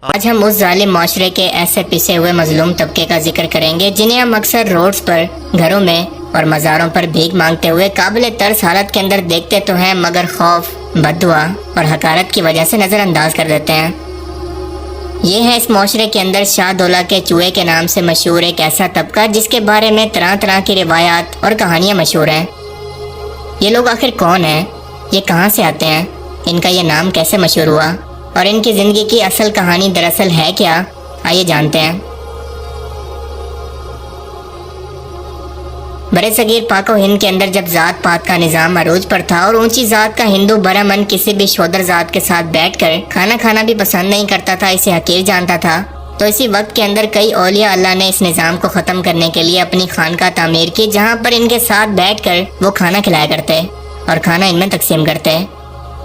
آج ہم اس ظالم معاشرے کے ایسے پسے ہوئے مظلوم طبقے کا ذکر کریں گے جنہیں ہم اکثر روڈز پر، گھروں میں اور مزاروں پر بھیک مانگتے ہوئے قابل ترس حالت کے اندر دیکھتے تو ہیں، مگر خوف، بد دعا اور حقارت کی وجہ سے نظر انداز کر دیتے ہیں۔ یہ ہے اس معاشرے کے اندر شاہ دولہ کے چوہے کے نام سے مشہور ایک ایسا طبقہ جس کے بارے میں طرح طرح کی روایات اور کہانیاں مشہور ہیں۔ یہ لوگ آخر کون ہیں؟ یہ کہاں سے آتے ہیں؟ ان کا یہ نام کیسے مشہور ہوا؟ اور ان کی زندگی کی اصل کہانی دراصل ہے کیا؟ آئیے جانتے ہیں۔ برے صغیر پاک و ہند کے اندر جب ذات پات کا نظام عروج پر تھا اور اونچی ذات کا ہندو برہمن کسی بھی شودر ذات کے ساتھ بیٹھ کر کھانا کھانا بھی پسند نہیں کرتا تھا، اسے حقیر جانتا تھا، تو اسی وقت کے اندر کئی اولیاء اللہ نے اس نظام کو ختم کرنے کے لیے اپنی خانقاہ تعمیر کی، جہاں پر ان کے ساتھ بیٹھ کر وہ کھانا کھلایا کرتے اور کھانا ان میں تقسیم کرتے۔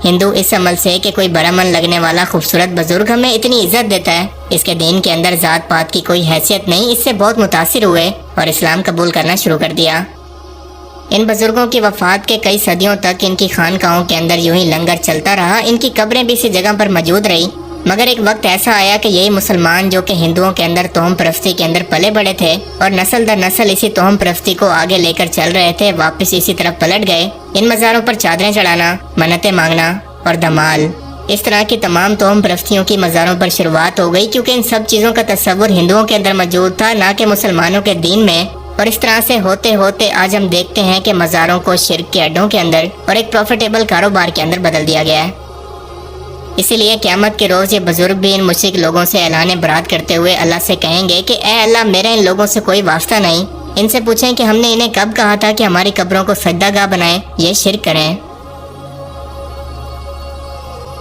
ہندو اس عمل سے کہ کوئی برہمن لگنے والا خوبصورت بزرگ ہمیں اتنی عزت دیتا ہے، اس کے دین کے اندر ذات پات کی کوئی حیثیت نہیں، اس سے بہت متاثر ہوئے اور اسلام قبول کرنا شروع کر دیا۔ ان بزرگوں کی وفات کے کئی صدیوں تک ان کی خانقاہوں کے اندر یوں ہی لنگر چلتا رہا، ان کی قبریں بھی اسی جگہ پر موجود رہی، مگر ایک وقت ایسا آیا کہ یہی مسلمان جو کہ ہندوؤں کے اندر توہم پرستی کے اندر پلے بڑے تھے اور نسل در نسل اسی توہم پرستی کو آگے لے کر چل رہے تھے، واپس اسی طرف پلٹ گئے۔ ان مزاروں پر چادریں چڑھانا، منتیں مانگنا اور دمال، اس طرح کی تمام توہم پرستیوں کی مزاروں پر شروعات ہو گئی، کیونکہ ان سب چیزوں کا تصور ہندوؤں کے اندر موجود تھا، نہ کہ مسلمانوں کے دین میں۔ اور اس طرح سے ہوتے ہوتے آج ہم دیکھتے ہیں کہ مزاروں کو شرک کے اڈوں کے اندر اور ایک پروفیٹیبل کاروبار کے اندر بدل دیا گیا ہے۔ اسی لیے قیامت کے روز یہ بزرگ بھی ان مشرک لوگوں سے اعلان برات کرتے ہوئے اللہ سے کہیں گے کہ اے اللہ، میرا ان لوگوں سے کوئی واسطہ نہیں۔ ان سے پوچھیں کہ ہم نے انہیں کب کہا تھا کہ ہماری قبروں کو سجدہ گاہ بنائیں، یہ شرک کریں۔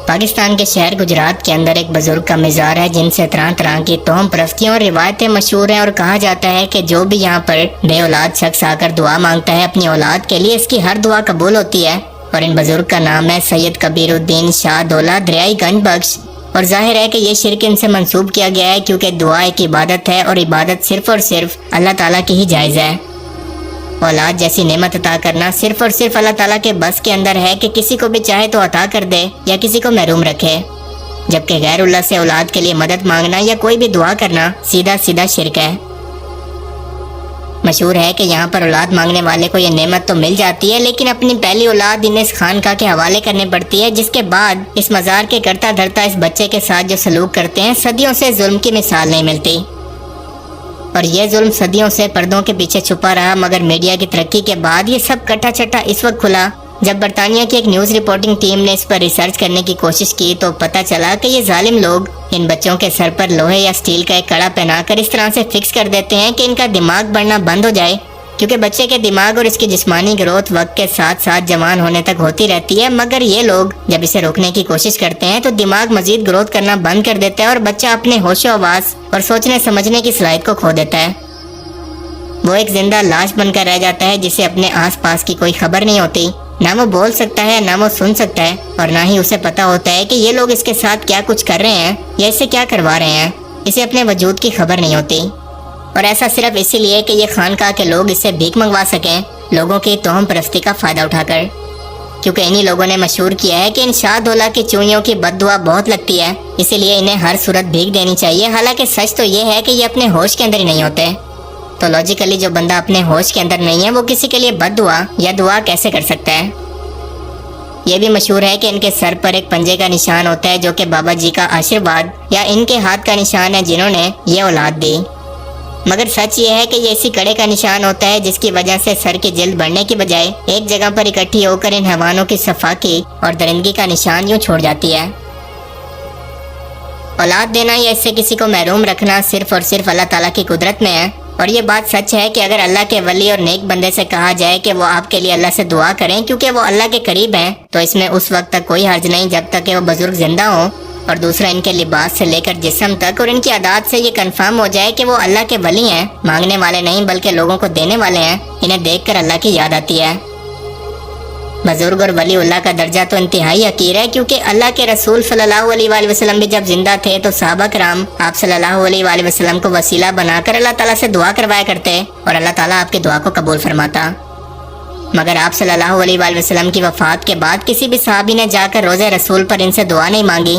پاکستان کے شہر گجرات کے اندر ایک بزرگ کا مزار ہے جن سے طرح طرح کی توہم پرستیاں اور روایتیں مشہور ہیں، اور کہا جاتا ہے کہ جو بھی یہاں پر بے اولاد شخص آ کر دعا مانگتا ہے اپنی اولاد کے لیے، اس کی ہر دعا قبول ہوتی ہے۔ اور ان بزرگ کا نام ہے سید کبیر الدین شاہ دولہ دریائی گنج بخش، اور ظاہر ہے کہ یہ شرک ان سے منسوب کیا گیا ہے، کیونکہ دعا ایک عبادت ہے اور عبادت صرف اور صرف اللہ تعالیٰ کی ہی جائز ہے۔ اولاد جیسی نعمت عطا کرنا صرف اور صرف اللہ تعالیٰ کے بس کے اندر ہے کہ کسی کو بھی چاہے تو عطا کر دے یا کسی کو محروم رکھے، جبکہ غیر اللہ سے اولاد کے لیے مدد مانگنا یا کوئی بھی دعا کرنا سیدھا سیدھا شرک ہے۔ مشہور ہے کہ یہاں پر اولاد مانگنے والے کو یہ نعمت تو مل جاتی ہے، لیکن اپنی پہلی اولاد انہیں اس خانقاہ کے حوالے کرنے پڑتی ہے، جس کے بعد اس مزار کے کرتا دھرتا اس بچے کے ساتھ جو سلوک کرتے ہیں، صدیوں سے ظلم کی مثال نہیں ملتی۔ اور یہ ظلم صدیوں سے پردوں کے پیچھے چھپا رہا، مگر میڈیا کی ترقی کے بعد یہ سب کٹا چٹا اس وقت کھلا جب برطانیہ کی ایک نیوز رپورٹنگ ٹیم نے اس پر ریسرچ کرنے کی کوشش کی، تو پتہ چلا کہ یہ ظالم لوگ ان بچوں کے سر پر لوہے یا سٹیل کا ایک کڑا پہنا کر اس طرح سے فکس کر دیتے ہیں کہ ان کا دماغ بڑھنا بند ہو جائے، کیونکہ بچے کے دماغ اور اس کی جسمانی گروتھ وقت کے ساتھ ساتھ جوان ہونے تک ہوتی رہتی ہے، مگر یہ لوگ جب اسے روکنے کی کوشش کرتے ہیں تو دماغ مزید گروتھ کرنا بند کر دیتا ہے اور بچہ اپنے ہوش و حواس اور سوچنے سمجھنے کی صلاحیت کو کھو دیتا ہے۔ وہ ایک زندہ لاش بن کر رہ جاتا ہے جسے اپنے آس پاس کی کوئی خبر نہیں ہوتی، نہ وہ بول سکتا ہے، نہ وہ سن سکتا ہے، اور نہ ہی اسے پتا ہوتا ہے کہ یہ لوگ اس کے ساتھ کیا کچھ کر رہے ہیں یا اسے کیا کروا رہے ہیں، اسے اپنے وجود کی خبر نہیں ہوتی۔ اور ایسا صرف اسی لیے کہ یہ خانقاہ کے لوگ اس سے بھیک منگوا سکیں، لوگوں کی توہم پرستی کا فائدہ اٹھا کر، کیونکہ انہی لوگوں نے مشہور کیا ہے کہ ان شاہ دولہ کی چوئیوں کی بد دعا بہت لگتی ہے، اسی لیے انہیں ہر صورت بھیک دینی چاہیے، حالانکہ سچ تو یہ ہے کہ یہ اپنے ہوش کے اندر ہی نہیں ہوتے۔ تو لاجیکلی جو بندہ اپنے ہوش کے اندر نہیں ہے وہ کسی کے لیے بد دعا یا دعا کیسے کر سکتا ہے؟ یہ بھی مشہور ہے کہ ان کے سر پر ایک پنجے کا نشان ہوتا ہے جو کہ بابا جی کا آشرواد یا ان کے ہاتھ کا نشان ہے جنہوں نے یہ اولاد دی، مگر سچ یہ ہے کہ یہ اسی کڑے کا نشان ہوتا ہے جس کی وجہ سے سر کی جلد بڑھنے کی بجائے ایک جگہ پر اکٹھی ہو کر ان حیوانوں کی صفاکی اور درندگی کا نشان یوں چھوڑ جاتی ہے۔ اولاد دینا یا اس سے کسی کو محروم رکھنا صرف اور صرف اللہ تعالیٰ کی قدرت میں ہے، اور یہ بات سچ ہے کہ اگر اللہ کے ولی اور نیک بندے سے کہا جائے کہ وہ آپ کے لیے اللہ سے دعا کریں کیونکہ وہ اللہ کے قریب ہیں، تو اس میں اس وقت تک کوئی حرج نہیں جب تک کہ وہ بزرگ زندہ ہوں، اور دوسرا ان کے لباس سے لے کر جسم تک اور ان کی عادات سے یہ کنفرم ہو جائے کہ وہ اللہ کے ولی ہیں، مانگنے والے نہیں بلکہ لوگوں کو دینے والے ہیں، انہیں دیکھ کر اللہ کی یاد آتی ہے۔ بزرگ اور ولی اللہ کا درجہ تو انتہائی حقیر ہے، کیونکہ اللہ کے رسول صلی اللہ علیہ وآلہ وسلم بھی جب زندہ تھے تو صحابہ کرام آپ صلی اللہ علیہ وآلہ وسلم کو وسیلہ بنا کر اللہ تعالیٰ سے دعا کروایا کرتے اور اللہ تعالیٰ آپ کی دعا کو قبول فرماتا۔ مگر آپ صلی اللہ علیہ وآلہ وسلم کی وفات کے بعد کسی بھی صحابی نے جا کر روزے رسول پر ان سے دعا نہیں مانگی،